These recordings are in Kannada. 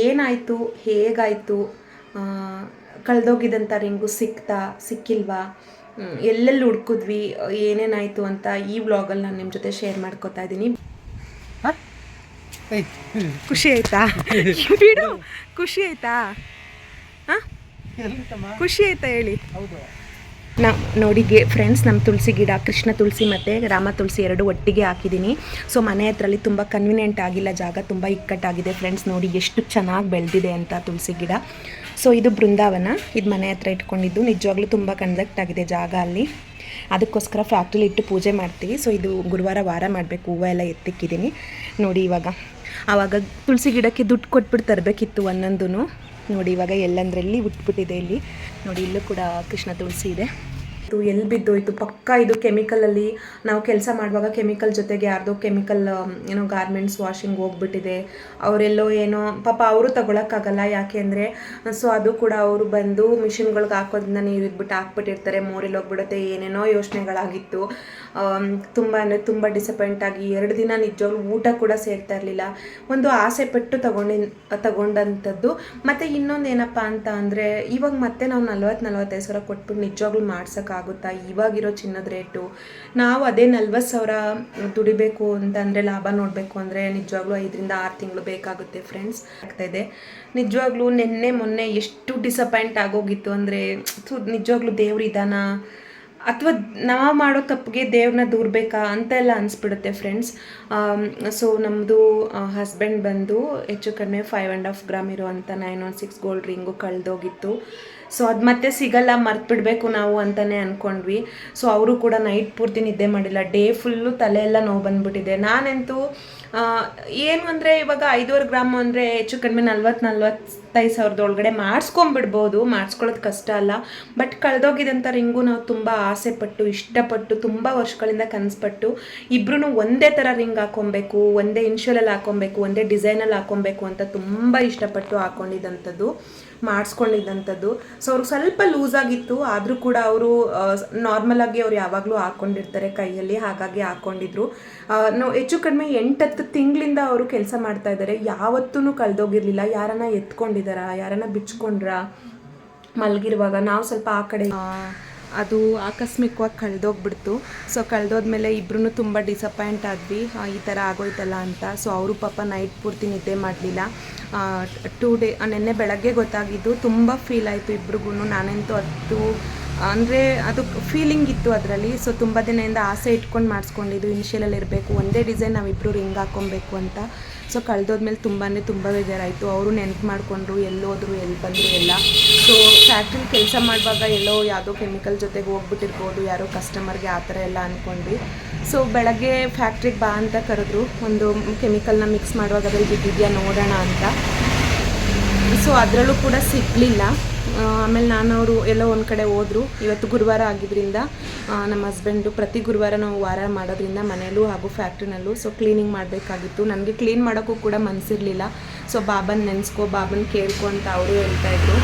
ಏನಾಯಿತು, ಹೇಗಾಯಿತು, ಕಳೆದೋಗಿದ್ದಂಥ ರಿಂಗು ಸಿಕ್ಕಿಲ್ವಾ, ಎಲ್ಲೆಲ್ಲಿ ಹುಡ್ಕಿದ್ವಿ, ಏನೇನಾಯಿತು ಅಂತ ಈ ವ್ಲಾಗಲ್ಲಿ ನಾನು ನಿಮ್ಮ ಜೊತೆ ಶೇರ್ ಮಾಡ್ಕೋತಾ ಇದ್ದೀನಿ. ಖುಷಿ ಆಯ್ತಾ? ಬಿಡು, ಖುಷಿ ಆಯ್ತಾ? ಹಾಂ, ಖುಷಿ ಆಯ್ತಾ ಹೇಳಿ. ನೋಡಿ ಫ್ರೆಂಡ್ಸ್, ನಮ್ಮ ತುಳಸಿ ಗಿಡ, ಕೃಷ್ಣ ತುಳಸಿ ಮತ್ತು ರಾಮ ತುಳಸಿ ಎರಡು ಒಟ್ಟಿಗೆ ಹಾಕಿದ್ದೀನಿ. ಸೊ ಮನೆ ಹತ್ರಲ್ಲಿ ತುಂಬ ಕನ್ವಿನಿಯೆಂಟ್ ಆಗಿಲ್ಲ, ಜಾಗ ತುಂಬ ಇಕ್ಕಟ್ಟಾಗಿದೆ ಫ್ರೆಂಡ್ಸ್. ನೋಡಿ ಎಷ್ಟು ಚೆನ್ನಾಗಿ ಬೆಳೆದಿದೆ ಅಂತ ತುಳಸಿ ಗಿಡ. ಸೊ ಇದು ಬೃಂದಾವನ, ಇದು ಮನೆ ಹತ್ರ ಇಟ್ಕೊಂಡಿದ್ದು. ನಿಜವಾಗ್ಲೂ ತುಂಬ ಕನ್ಸೆಕ್ಟ್ ಆಗಿದೆ ಜಾಗ ಅಲ್ಲಿ. ಅದಕ್ಕೋಸ್ಕರ ಫ್ಯಾಕ್ಟ್ರಿಲಿ ಇಟ್ಟು ಪೂಜೆ ಮಾಡ್ತೀವಿ. ಸೊ ಇದು ಗುರುವಾರ ವಾರ ಮಾಡಬೇಕು, ಹೂವು ಎಲ್ಲ ಎತ್ತಿಕ್ಕಿದ್ದೀನಿ ನೋಡಿ. ಆವಾಗ ತುಳಸಿ ಗಿಡಕ್ಕೆ ದುಡ್ಡು ಕೊಟ್ಬಿಟ್ಟು ತರಬೇಕಿತ್ತು ಒಂದೊಂದು. ನೋಡಿ ಇವಾಗ ಎಲ್ಲಂದ್ರಲ್ಲಿ ಉಟ್ಬಿಟ್ಟಿದೆ. ಇಲ್ಲಿ ನೋಡಿ, ಇಲ್ಲೂ ಕೂಡ ಕೃಷ್ಣ ತುಳಸಿ ಇದೆ. ಎಲ್ಲಿ ಬಿದ್ದೋಯ್ತು ಪಕ್ಕ. ಇದು ಕೆಮಿಕಲಲ್ಲಿ ನಾವು ಕೆಲಸ ಮಾಡುವಾಗ ಕೆಮಿಕಲ್ ಜೊತೆಗೆ ಯಾರ್ದೋ ಕೆಮಿಕಲ್ ಏನೋ ಗಾರ್ಮೆಂಟ್ಸ್ ವಾಷಿಂಗ್ ಹೋಗ್ಬಿಟ್ಟಿದೆ. ಅವರೆಲ್ಲೋ ಏನೋ ಪಾಪ ಅವರು ತಗೊಳಕ್ಕಾಗಲ್ಲ, ಯಾಕೆ ಅಂದರೆ ಸೊ ಅದು ಕೂಡ ಅವರು ಬಂದು ಮಿಷಿನ್ಗಳ್ಗೆ ಹಾಕೋದನ್ನ ನೀರು ಇದ್ಬಿಟ್ಟು ಹಾಕ್ಬಿಟ್ಟಿರ್ತಾರೆ, ಮೋರಿಲ್ಲಿ ಹೋಗ್ಬಿಡುತ್ತೆ, ಏನೇನೋ ಯೋಚನೆಗಳಾಗಿತ್ತು. ತುಂಬ ಅಂದರೆ ತುಂಬ ಡಿಸಪಾಯಿಂಟ್ ಆಗಿ 2 ದಿನ ನಿಜವಾಗ್ಲೂ ಊಟ ಕೂಡ ಸೇರ್ತಾ ಇರಲಿಲ್ಲ. ಒಂದು ಆಸೆ ಪಟ್ಟು ತಗೊಂಡಂಥದ್ದು. ಮತ್ತು ಇನ್ನೊಂದು ಏನಪ್ಪ ಅಂತ ಅಂದರೆ, ಇವಾಗ ಮತ್ತೆ ನಾವು 40-45 ಸಾವಿರ ಕೊಟ್ಬಿಟ್ಟು ನಿಜವಾಗ್ಲೂ ಮಾಡ್ಸೋಕ್ಕಾಗುತ್ತಾ? ಇವಾಗಿರೋ ಚಿನ್ನದ ರೇಟು. ನಾವು ಅದೇ 40 ಸಾವಿರ ದುಡಿಬೇಕು ಅಂತಂದರೆ, ಲಾಭ ನೋಡಬೇಕು ಅಂದರೆ ನಿಜವಾಗ್ಲೂ 5-6 ತಿಂಗಳು ಬೇಕಾಗುತ್ತೆ ಫ್ರೆಂಡ್ಸ್. ಆಗ್ತಾಯಿದೆ ನಿಜವಾಗ್ಲೂ. ಮೊನ್ನೆ ಎಷ್ಟು ಡಿಸಪಾಯಿಂಟ್ ಆಗೋಗಿತ್ತು ಅಂದರೆ, ನಿಜವಾಗ್ಲೂ ದೇವ್ರು ಇದಾನ ಅಥವಾ ನಾವು ಮಾಡೋ ತಪ್ಪಿಗೆ ದೇವ್ರನ್ನ ದೂರಬೇಕಾ ಅಂತೆಲ್ಲ ಅನಿಸ್ಬಿಡುತ್ತೆ ಫ್ರೆಂಡ್ಸ್. ಸೊ ನಮ್ಮದು ಹಸ್ಬೆಂಡ್ ಬಂದು ಹೆಚ್ಚು ಕಡಿಮೆ 5.5 ಗ್ರಾಮ್ ಇರುವಂಥ 916 ಗೋಲ್ಡ್ ರಿಂಗು ಕಳೆದೋಗಿತ್ತು. ಸೊ ಅದು ಮತ್ತೆ ಸಿಗಲ್ಲ, ಮರ್ತ್ಬಿಡ್ಬೇಕು ನಾವು ಅಂತಲೇ ಅಂದ್ಕೊಂಡ್ವಿ. ಸೊ ಅವರು ಕೂಡ ನೈಟ್ ಪೂರ್ತಿ ನಿದ್ದೆ ಮಾಡಿಲ್ಲ, ಡೇ ಫುಲ್ಲು ತಲೆ ಎಲ್ಲ ನೋವು ಬಂದುಬಿಟ್ಟಿದೆ. ನಾನಂತೂ ಏನು ಅಂದರೆ, ಇವಾಗ 5.5 ಗ್ರಾಮ್ ಅಂದರೆ ಹೆಚ್ಚು ಕಡಿಮೆ 40-45 ಸಾವಿರದೊಳಗಡೆ ಮಾಡಿಸ್ಕೊಂಬಿಡ್ಬೋದು, ಮಾಡಿಸ್ಕೊಳ್ಳೋದು ಕಷ್ಟ ಅಲ್ಲ. ಬಟ್ ಕಳೆದೋಗಿದಂಥ ರಿಂಗು ನಾವು ತುಂಬ ಆಸೆ ಪಟ್ಟು, ಇಷ್ಟಪಟ್ಟು, ತುಂಬ ವರ್ಷಗಳಿಂದ ಕನಸ್ಪಟ್ಟು ಇಬ್ಬರೂ ಒಂದೇ ಥರ ರಿಂಗ್ ಹಾಕ್ಕೊಬೇಕು, ಒಂದೇ ಇನ್ಶಿಯಲಲ್ಲಿ ಹಾಕ್ಕೊಬೇಕು, ಒಂದೇ ಡಿಸೈನಲ್ಲಿ ಹಾಕ್ಕೊಬೇಕು ಅಂತ ತುಂಬ ಇಷ್ಟಪಟ್ಟು ಹಾಕ್ಕೊಂಡಿದ್ದಂಥದ್ದು, ಮಾಡಿಸ್ಕೊಂಡಿದ್ದಂಥದ್ದು. ಸೊ ಅವ್ರಿಗೆ ಸ್ವಲ್ಪ ಲೂಸ್ ಆಗಿತ್ತು, ಆದರೂ ಕೂಡ ಅವರು ನಾರ್ಮಲಾಗಿ ಅವ್ರು ಯಾವಾಗಲೂ ಹಾಕ್ಕೊಂಡಿರ್ತಾರೆ ಕೈಯಲ್ಲಿ, ಹಾಗಾಗಿ ಹಾಕ್ಕೊಂಡಿದ್ರು. ನಾವು ಹೆಚ್ಚು ಕಡಿಮೆ 8-10 ತಿಂಗಳಿಂದ ಅವರು ಕೆಲಸ ಮಾಡ್ತಾ ಇದ್ದಾರೆ, ಯಾವತ್ತೂ ಕಳೆದೋಗಿರಲಿಲ್ಲ. ಯಾರನ್ನ ಎತ್ಕೊಂಡಿದ್ದಾರಾ, ಯಾರನ್ನ ಬಿಚ್ಕೊಂಡ್ರಾ ಮಲಗಿರುವಾಗ, ನಾವು ಸ್ವಲ್ಪ ಆ ಕಡೆ ಅದು ಆಕಸ್ಮಿಕವಾಗಿ ಕಳೆದೋಗ್ಬಿಡ್ತು. ಸೊ ಕಳೆದೋದ್ಮೇಲೆ ಇಬ್ಬರೂ ತುಂಬ ಡಿಸಪಾಯಿಂಟ್ ಆದ್ವಿ, ಈ ಥರ ಆಗೋಯ್ತಲ್ಲ ಅಂತ. ಸೊ ಅವರು ಪಾಪ ನೈಟ್ ಪೂರ್ತಿ ನಿದ್ದೆ ಮಾಡಲಿಲ್ಲ. 2 ಡೇ ನೆನ್ನೆ ಬೆಳಗ್ಗೆ ಗೊತ್ತಾಗಿದ್ದು, ತುಂಬ ಫೀಲ್ ಆಯಿತು ಇಬ್ರಿಗೂ. ನಾನಂತೂ ಅಂದರೆ ಅದು ಫೀಲಿಂಗ್ ಇತ್ತು ಅದರಲ್ಲಿ. ಸೊ ತುಂಬ ದಿನದಿಂದ ಆಸೆ ಇಟ್ಕೊಂಡು ಮಾಡಿಸ್ಕೊಂಡಿದ್ದು, ಇನಿಷಿಯಲಲ್ಲಿ ಇರಬೇಕು, ಒಂದೇ ಡಿಸೈನ್ ನಾವಿಬ್ಬರು ರಿಂಗ್ ಹಾಕ್ಕೊಬೇಕು ಅಂತ. ಸೊ ಕಳೆದೋದ್ಮೇಲೆ ತುಂಬ ಬೇಜಾರಾಯಿತು. ಅವರು ನೆನ್ಪು ಮಾಡಿಕೊಂಡ್ರು, ಎಲ್ಲೋದ್ರು, ಎಲ್ಲಿ ಬಂದರು ಎಲ್ಲ. ಸೊ ಫ್ಯಾಕ್ಟ್ರಿಲಿ ಕೆಲಸ ಮಾಡುವಾಗ ಎಲ್ಲೋ ಯಾವುದೋ ಕೆಮಿಕಲ್ ಜೊತೆಗೆ ಹೋಗ್ಬಿಟ್ಟಿರ್ಬೋದು, ಯಾರೋ ಕಸ್ಟಮರ್ಗೆ ಆ ಥರ ಎಲ್ಲ ಅಂದ್ಕೊಂಡ್ವಿ. ಸೊ ಬೆಳಗ್ಗೆ ಫ್ಯಾಕ್ಟ್ರಿಗೆ ಬಾ ಅಂತ ಕರೆದ್ರು, ಒಂದು ಕೆಮಿಕಲ್ನ ಮಿಕ್ಸ್ ಮಾಡುವಾಗ ಅದ್ರಲ್ಲಿ ಬಿದ್ದಿದೆಯಾ ನೋಡೋಣ ಅಂತ. ಸೊ ಅದರಲ್ಲೂ ಕೂಡ ಸಿಗಲಿಲ್ಲ. ಆಮೇಲೆ ಅವರು ಎಲ್ಲೋ ಒಂದು ಕಡೆ ಹೋದರು. ಇವತ್ತು ಗುರುವಾರ ಆಗಿದ್ದರಿಂದ ನಮ್ಮ ಹಸ್ಬೆಂಡು ಪ್ರತಿ ಗುರುವಾರ ನಾವು ವಾರ ಮಾಡೋದ್ರಿಂದ ಮನೆಯಲ್ಲೂ ಹಾಗೂ ಫ್ಯಾಕ್ಟ್ರಿನಲ್ಲೂ ಸೊ ಕ್ಲೀನಿಂಗ್ ಮಾಡಬೇಕಾಗಿತ್ತು. ನನಗೆ ಕ್ಲೀನ್ ಮಾಡೋಕ್ಕೂ ಕೂಡ ಮನಸ್ಸಿರಲಿಲ್ಲ. ಸೊ ಬಾಬನ ನೆನೆಸ್ಕೊ, ಬಾಬನ ಕೇಳ್ಕೊ ಅಂತ ಅವರು ಹೇಳ್ತಾಯಿದ್ರು.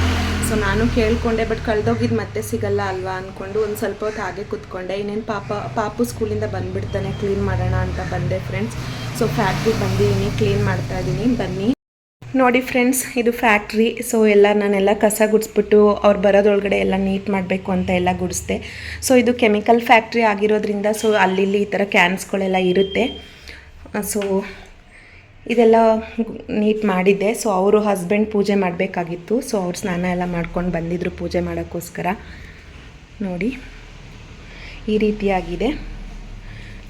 ಸೊ ನಾನು ಕೇಳಿಕೊಂಡೆ, ಬಟ್ ಕಳೆದೋಗಿದ್ದು ಮತ್ತೆ ಸಿಗಲ್ಲ ಅಲ್ವಾ ಅಂದ್ಕೊಂಡು ಒಂದು ಸ್ವಲ್ಪ ಹೊತ್ತು ಹಾಗೆ ಕೂತ್ಕೊಂಡೆ. ಇನ್ನೇನು ಪಾಪು ಸ್ಕೂಲಿಂದ ಬಂದುಬಿಡ್ತಾನೆ, ಕ್ಲೀನ್ ಮಾಡೋಣ ಅಂತ ಬಂದೆ ಫ್ರೆಂಡ್ಸ್. ಸೊ ಫ್ಯಾಕ್ಟ್ರಿಗೆ ಬಂದಿದ್ದೀನಿ, ಕ್ಲೀನ್ ಮಾಡ್ತಾಯಿದ್ದೀನಿ, ಬನ್ನಿ ನೋಡಿ ಫ್ರೆಂಡ್ಸ್. ಇದು ಫ್ಯಾಕ್ಟ್ರಿ. ಸೊ ನಾನೆಲ್ಲ ಕಸ ಗುಡಿಸ್ಬಿಟ್ಟು ಅವ್ರು ಬರೋದ್ರೊಳಗಡೆ ಎಲ್ಲ ನೀಟ್ ಮಾಡಬೇಕು ಅಂತ ಎಲ್ಲ ಗುಡಿಸ್ದೆ. ಸೊ ಇದು ಕೆಮಿಕಲ್ ಫ್ಯಾಕ್ಟ್ರಿ ಆಗಿರೋದ್ರಿಂದ ಸೊ ಅಲ್ಲಿ ಈ ಥರ ಕ್ಯಾನ್ಸ್ಗಳೆಲ್ಲ ಇರುತ್ತೆ. ಸೊ ಇದೆಲ್ಲ ನೀಟ್ ಮಾಡಿದ್ದೆ. ಸೊ ಅವರು ಹಸ್ಬೆಂಡ್ ಪೂಜೆ ಮಾಡಬೇಕಾಗಿತ್ತು. ಸೊ ಅವ್ರು ಸ್ನಾನ ಎಲ್ಲ ಮಾಡ್ಕೊಂಡು ಬಂದಿದ್ದರು ಪೂಜೆ ಮಾಡೋಕ್ಕೋಸ್ಕರ. ನೋಡಿ ಈ ರೀತಿಯಾಗಿದೆ.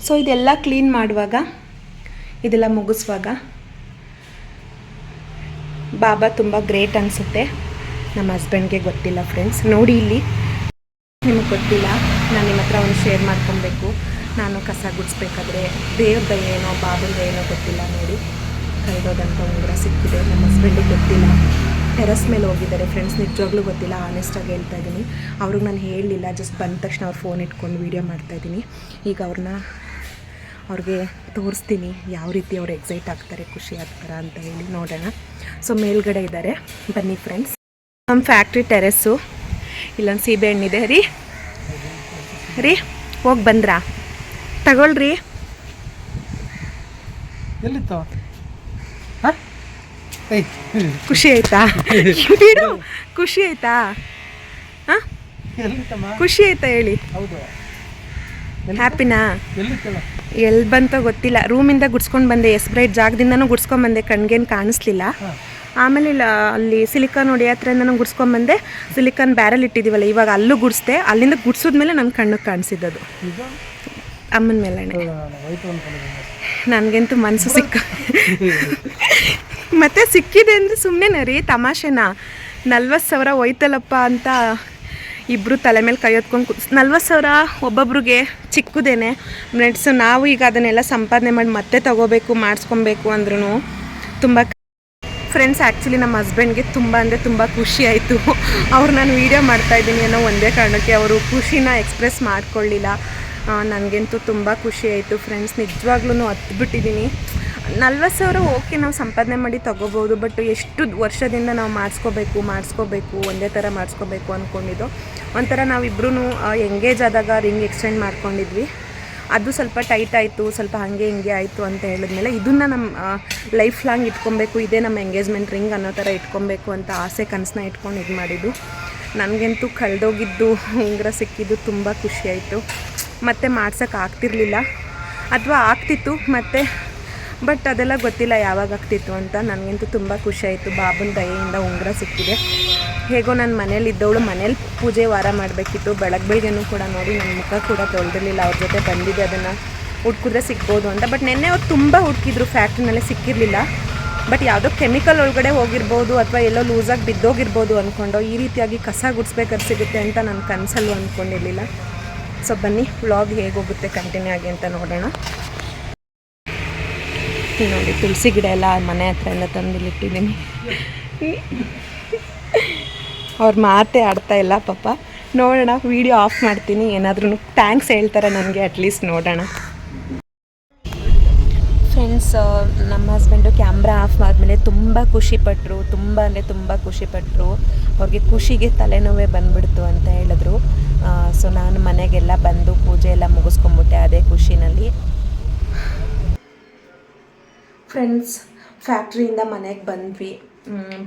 ಸೊ ಇದೆಲ್ಲ ಕ್ಲೀನ್ ಮಾಡುವಾಗ, ಇದೆಲ್ಲ ಮುಗಿಸುವಾಗ ಬಾಬಾ ತುಂಬ ಗ್ರೇಟ್ ಅನಿಸುತ್ತೆ. ನಮ್ಮ ಹಸ್ಬೆಂಡ್ಗೆ ಗೊತ್ತಿಲ್ಲ ಫ್ರೆಂಡ್ಸ್. ನೋಡಿ ಇಲ್ಲಿ ನಿಮಗೆ ಗೊತ್ತಿಲ್ಲ, ನಾನು ನಿಮ್ಮ ಹತ್ರ ಒಂದು ಶೇರ್ ಮಾಡ್ಕೊಬೇಕು. ನಾನು ಕಸ ಗುಡಿಸ್ಬೇಕಾದ್ರೆ ದೇವ್ರದ ಏನೋ ಬಾಬಂದ ಏನೋ ಗೊತ್ತಿಲ್ಲ. ನೋಡಿ ಕೈದೋದಂಥ ಉಂಗುರ ಸಿಕ್ಕಿದೆ, ನಮ್ಮ ಹಸ್ಬೆಂಡಿಗೆ ಗೊತ್ತಿಲ್ಲ. ಟೆರಸ್ ಮೇಲೆ ಹೋಗಿದ್ದಾರೆ ಫ್ರೆಂಡ್ಸ್, ನಿಜವಾಗ್ಲೂ ಗೊತ್ತಿಲ್ಲ, ಆನೆಸ್ಟಾಗಿ ಹೇಳ್ತಾ ಇದ್ದೀನಿ. ಅವ್ರಿಗೆ ನಾನು ಹೇಳಲಿಲ್ಲ, ಜಸ್ಟ್ ಬಂದ ತಕ್ಷಣ ಅವ್ರು ಫೋನ್ ಇಟ್ಕೊಂಡು ವೀಡಿಯೋ ಮಾಡ್ತಾಯಿದ್ದೀನಿ. ಈಗ ಅವ್ರಿಗೆ ತೋರಿಸ್ತೀನಿ ಯಾವ ರೀತಿ ಅವ್ರು ಎಕ್ಸೈಟ್ ಆಗ್ತಾರೆ, ಖುಷಿ ಆಗ್ತಾರೆ ಅಂತ ಹೇಳಿ. ನೋಡೋಣ. ಸೊ ಮೇಲ್ಗಡೆ ಇದ್ದಾರೆ, ಬನ್ನಿ ಫ್ರೆಂಡ್ಸ್. ನಮ್ಮ ಫ್ಯಾಕ್ಟ್ರಿ ಟೆರೆಸ್ಸು. ಇಲ್ಲೊಂದು ಸೀಬೆ ಹಣ್ಣಿದೆ ರೀ ಹೋಗಿ ಬಂದ್ರಾ? ತಗೊಳ್ರಿ. ಎಲ್ಲಿತ್ತು? ಖುಷಿ ಆಯ್ತಾ ಬಿಡು, ಖುಷಿ ಆಯ್ತಾ? ಹಾಂ, ಖುಷಿ ಆಯ್ತಾ ಹೇಳಿ? ಹ್ಯಾಪಿನಾ? ಎಲ್ಲಿ ಬಂತೋ ಗೊತ್ತಿಲ್ಲ, ರೂಮಿಂದ ಗುಡ್ಸ್ಕೊಂಡು ಬಂದೆ, ಎಸ್ ಬ್ರೈಟ್ ಜಾಗದಿಂದನೂ ಗುಡ್ಸ್ಕೊಂಬಂದೆ, ಕಣ್ಗೇನು ಕಾಣಿಸ್ಲಿಲ್ಲ. ಆಮೇಲೆ ಇಲ್ಲ ಅಲ್ಲಿ ಸಿಲಿಕಾನ್ ಹೊಡಿ ಹತ್ರದಿಂದನೂ ಗುಡ್ಸ್ಕೊಂಬಂದೆ, ಸಿಲಿಕಾನ್ ಬ್ಯಾರಲ್ ಇಟ್ಟಿದ್ದೀವಲ್ಲ ಇವಾಗ ಅಲ್ಲೂ ಗುಡಿಸ್ದೆ, ಅಲ್ಲಿಂದ ಗುಡ್ಸಿದ್ಮೇಲೆ ನನ್ನ ಕಣ್ಣಿಗೆ ಕಾಣಿಸಿದ್ದದು ಅಮ್ಮನ ಮೇಲೆ. ನನಗಂತೂ ಮನಸ್ಸು ಮತ್ತೆ ಸಿಕ್ಕಿದೆ ಅಂದರೆ ಸುಮ್ಮನೆ ರೀ, ತಮಾಷೆನಾ? 40,000 ಹೋಯ್ತಲ್ಲಪ್ಪ ಅಂತ ಇಬ್ಬರು ತಲೆ ಮೇಲೆ ಕೈ ಹೊತ್ಕೊಂಡು 40,000 ಒಬ್ಬೊಬ್ರಿಗೆ ಚಿಕ್ಕದೇನೆ. ನೆಟ್ಸು ನಾವು ಈಗ ಅದನ್ನೆಲ್ಲ ಸಂಪಾದನೆ ಮಾಡಿ ಮತ್ತೆ ತೊಗೋಬೇಕು ಮಾಡಿಸ್ಕೊಬೇಕು ಅಂದ್ರೂ ತುಂಬ. ಫ್ರೆಂಡ್ಸ್, ಆ್ಯಕ್ಚುಲಿ ನಮ್ಮ ಹಸ್ಬೆಂಡ್ಗೆ ತುಂಬ ಅಂದರೆ ತುಂಬ ಖುಷಿ ಆಯಿತು. ಅವ್ರು ನಾನು ವೀಡಿಯೋ ಮಾಡ್ತಾಯಿದ್ದೀನಿ ಅನ್ನೋ ಒಂದೇ ಕಾರಣಕ್ಕೆ ಅವರು ಖುಷಿನ ಎಕ್ಸ್ಪ್ರೆಸ್ ಮಾಡ್ಕೊಳ್ಳಿಲ್ಲ. ನನಗಂತೂ ತುಂಬ ಖುಷಿ ಆಯಿತು ಫ್ರೆಂಡ್ಸ್, ನಿಜವಾಗ್ಲೂ ಹತ್ಬಿಟ್ಟಿದ್ದೀನಿ. 40,000 ಓಕೆ, ನಾವು ಸಂಪಾದನೆ ಮಾಡಿ ತೊಗೋಬೋದು, ಬಟ್ ಎಷ್ಟು ವರ್ಷದಿಂದ ನಾವು ಮಾಡಿಸ್ಕೋಬೇಕು ಒಂದೇ ಥರ ಮಾಡಿಸ್ಕೋಬೇಕು ಅಂದ್ಕೊಂಡಿದ್ದು. ಒಂಥರ ನಾವಿಬ್ಬರೂ ಎಂಗೇಜ್ ಆದಾಗ ರಿಂಗ್ ಎಕ್ಸ್ಟೆಂಡ್ ಮಾಡ್ಕೊಂಡಿದ್ವಿ, ಅದು ಸ್ವಲ್ಪ ಟೈಟ್ ಆಯಿತು, ಸ್ವಲ್ಪ ಹಾಗೆ ಹಿಂಗೆ ಆಯಿತು ಅಂತ ಹೇಳಿದ್ಮೇಲೆ ಇದನ್ನು ನಮ್ಮ ಲೈಫ್ ಲಾಂಗ್ ಇಟ್ಕೊಬೇಕು, ಇದೇ ನಮ್ಮ ಎಂಗೇಜ್ಮೆಂಟ್ ರಿಂಗ್ ಅನ್ನೋ ಥರ ಇಟ್ಕೊಬೇಕು ಅಂತ ಆಸೆ ಕನಸನ್ನ ಇಟ್ಕೊಂಡು ಇದು ಮಾಡಿದ್ದು. ನನಗಂತೂ ಕಳೆದೋಗಿದ್ದು ಉಂಗುರ ಸಿಕ್ಕಿದ್ದು ತುಂಬ ಖುಷಿಯಾಯಿತು. ಮತ್ತು ಮಾಡ್ಸೋಕ್ಕೆ ಆಗ್ತಿರ್ಲಿಲ್ಲ ಅಥವಾ ಆಗ್ತಿತ್ತು ಮತ್ತು, ಬಟ್ ಅದೆಲ್ಲ ಗೊತ್ತಿಲ್ಲ ಯಾವಾಗ ಆಗ್ತಿತ್ತು ಅಂತ. ನನಗಂತೂ ತುಂಬ ಖುಷಿಯಾಯಿತು, ಬಾಬನ ದಯೆಯಿಂದ ಉಂಗುರ ಸಿಕ್ಕಿದೆ. ಹೇಗೋ ನಾನು ಮನೇಲಿದ್ದವಳು, ಮನೇಲಿ ಪೂಜೆ ವಾರ ಮಾಡಬೇಕಿತ್ತು, ಬೆಳಗ್ಗೆನೂ ಕೂಡ ನೋಡಿ ನನ್ನ ಮುಖ ಕೂಡ ತೊಳೆದಿರಲಿಲ್ಲ. ಅವ್ರ ಜೊತೆ ಬಂದಿದ್ದೆ ಅದನ್ನು ಹುಡ್ಕಿದ್ರೆ ಸಿಗ್ಬೋದು ಅಂತ, ಬಟ್ ನೆನ್ನೆ ಅವ್ರು ತುಂಬ ಹುಡುಕಿದ್ರು, ಫ್ಯಾಕ್ಟ್ರಿನಲ್ಲೇ ಸಿಕ್ಕಿರಲಿಲ್ಲ. ಬಟ್ ಯಾವುದೋ ಕೆಮಿಕಲ್ ಒಳಗಡೆ ಹೋಗಿರ್ಬೋದು ಅಥವಾ ಎಲ್ಲೋ ಲೂಸಾಗಿ ಬಿದ್ದೋಗಿರ್ಬೋದು ಅಂದ್ಕೊಂಡು ಈ ರೀತಿಯಾಗಿ ಕಸ ಗುಡಿಸ್ಬೇಕಾದ್ರೆ ಸಿಗುತ್ತೆ ಅಂತ ನಾನು ಕನಸಲ್ಲೂ ಅಂದ್ಕೊಂಡಿರಲಿಲ್ಲ. ಸೊ ಬನ್ನಿ, ವ್ಲಾಗ್ ಹೇಗೆ ಹೋಗುತ್ತೆ ಕಂಟಿನ್ಯೂ ಆಗಿ ಅಂತ ನೋಡೋಣ. ನೋಡಿ, ತುಳಸಿ ಗಿಡ ಎಲ್ಲ ಮನೆ ಹತ್ರದಿಂದ ತಂದಿಲ್ಲಿಟ್ಟಿದ್ದೀನಿ. ಅವ್ರ ಮಾತೇ ಆಡ್ತಾ ಇಲ್ಲ ಪಾಪ. ನೋಡೋಣ, ವೀಡಿಯೋ ಆಫ್ ಮಾಡ್ತೀನಿ, ಏನಾದ್ರೂ ಥ್ಯಾಂಕ್ಸ್ ಹೇಳ್ತಾರೆ ನನಗೆ ಅಟ್ಲೀಸ್ಟ್, ನೋಡೋಣ. ಫ್ರೆಂಡ್ಸ್, ನಮ್ಮ ಹಸ್ಬೆಂಡು ಕ್ಯಾಮ್ರಾ ಆಫ್ ಆದಮೇಲೆ ತುಂಬ ಖುಷಿಪಟ್ಟರು, ತುಂಬ ಅಂದರೆ ತುಂಬ ಖುಷಿಪಟ್ಟರು. ಅವ್ರಿಗೆ ಖುಷಿಗೆ ತಲೆನೋವೇ ಬಂದುಬಿಡ್ತು ಅಂತ ಹೇಳಿದ್ರು. ಸೊ ನಾನು ಮನೆಗೆಲ್ಲ ಬಂದು ಪೂಜೆ ಎಲ್ಲ ಮುಗಿಸ್ಕೊಂಬಿಟ್ಟೆ ಅದೇ ಖುಷಿನಲ್ಲಿ. ಫ್ರೆಂಡ್ಸ್, ಫ್ಯಾಕ್ಟ್ರಿಯಿಂದ ಮನೆಗೆ ಬಂದ್ವಿ,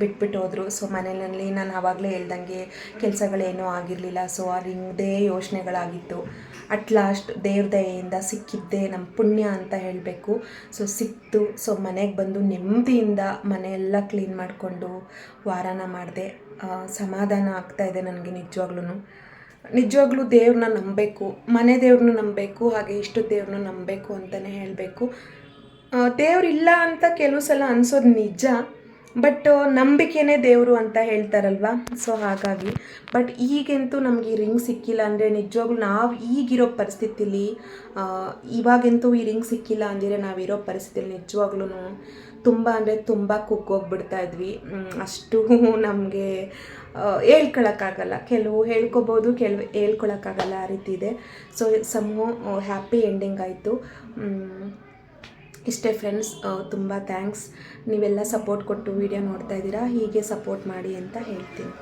ಬಿಟ್ಬಿಟ್ಟು ಹೋದರು. ಸೊ ಮನೆಯಲ್ಲಿ ನಾನು ಆವಾಗಲೇ ಹೇಳ್ದಂಗೆ ಕೆಲಸಗಳೇನೂ ಆಗಿರಲಿಲ್ಲ. ಸೊ ಆ ರಿಂಗ್ದೇ ಯೋಚನೆಗಳಾಗಿತ್ತು. ಅಟ್ ಲಾಸ್ಟ್ ದೇವ್ರ ದಯೆಯಿಂದ ಸಿಕ್ಕಿದ್ದೆ ನಮ್ಮ ಪುಣ್ಯ ಅಂತ ಹೇಳಬೇಕು. ಸೊ ಸಿಕ್ತು. ಸೊ ಮನೆಗೆ ಬಂದು ನೆಮ್ಮದಿಯಿಂದ ಮನೆಯೆಲ್ಲ ಕ್ಲೀನ್ ಮಾಡಿಕೊಂಡು ವಾರನ ಮಾಡಿದೆ. ಸಮಾಧಾನ ಆಗ್ತಾಯಿದೆ ನನಗೆ. ನಿಜವಾಗ್ಲೂ ದೇವ್ರನ್ನ ನಂಬಬೇಕು, ಮನೆ ದೇವ್ರನ್ನ ನಂಬಬೇಕು, ಹಾಗೆ ಇಷ್ಟು ದೇವ್ರನ್ನ ನಂಬಬೇಕು ಅಂತಲೇ ಹೇಳಬೇಕು. ದೇವ್ರಿಲ್ಲ ಅಂತ ಕೆಲವು ಸಲ ಅನಿಸೋದು ನಿಜ, ಬಟ್ ನಂಬಿಕೆನೇ ದೇವರು ಅಂತ ಹೇಳ್ತಾರಲ್ವ. ಸೊ ಹಾಗಾಗಿ ಬಟ್ ಈಗಂತೂ ನಮಗೆ ಈ ರಿಂಗ್ ಸಿಕ್ಕಿಲ್ಲ ಅಂದರೆ ನಿಜವಾಗ್ಲೂ ನಾವು ಈಗಿರೋ ಪರಿಸ್ಥಿತಿಲಿ, ಇವಾಗಂತೂ ಈ ರಿಂಗ್ ಸಿಕ್ಕಿಲ್ಲ ಅಂದರೆ ನಾವಿರೋ ಪರಿಸ್ಥಿತಿಲಿ ನಿಜವಾಗ್ಲೂ ತುಂಬ ಅಂದರೆ ತುಂಬ ಕುಗ್ಗೋಗ್ಬಿಡ್ತಾ ಇದ್ವಿ. ಅಷ್ಟು ನಮಗೆ ಹೇಳ್ಕೊಳಕ್ಕಾಗಲ್ಲ. ಕೆಲವು ಹೇಳ್ಕೊಬೋದು, ಕೆಲವು ಹೇಳ್ಕೊಳಕ್ಕಾಗಲ್ಲ, ಆ ರೀತಿ ಇದೆ. ಸೊ ಹ್ಯಾಪಿ ಎಂಡಿಂಗ್ ಆಯಿತು. ಇಷ್ಟೇ ಫ್ರೆಂಡ್ಸ್, ತುಂಬ ಥ್ಯಾಂಕ್ಸ್. ನೀವೆಲ್ಲ ಸಪೋರ್ಟ್ ಕೊಟ್ಟು ವೀಡಿಯೋ ನೋಡ್ತಾ ಇದ್ದೀರಾ, ಹೀಗೆ ಸಪೋರ್ಟ್ ಮಾಡಿ ಅಂತ ಹೇಳ್ತೀನಿ.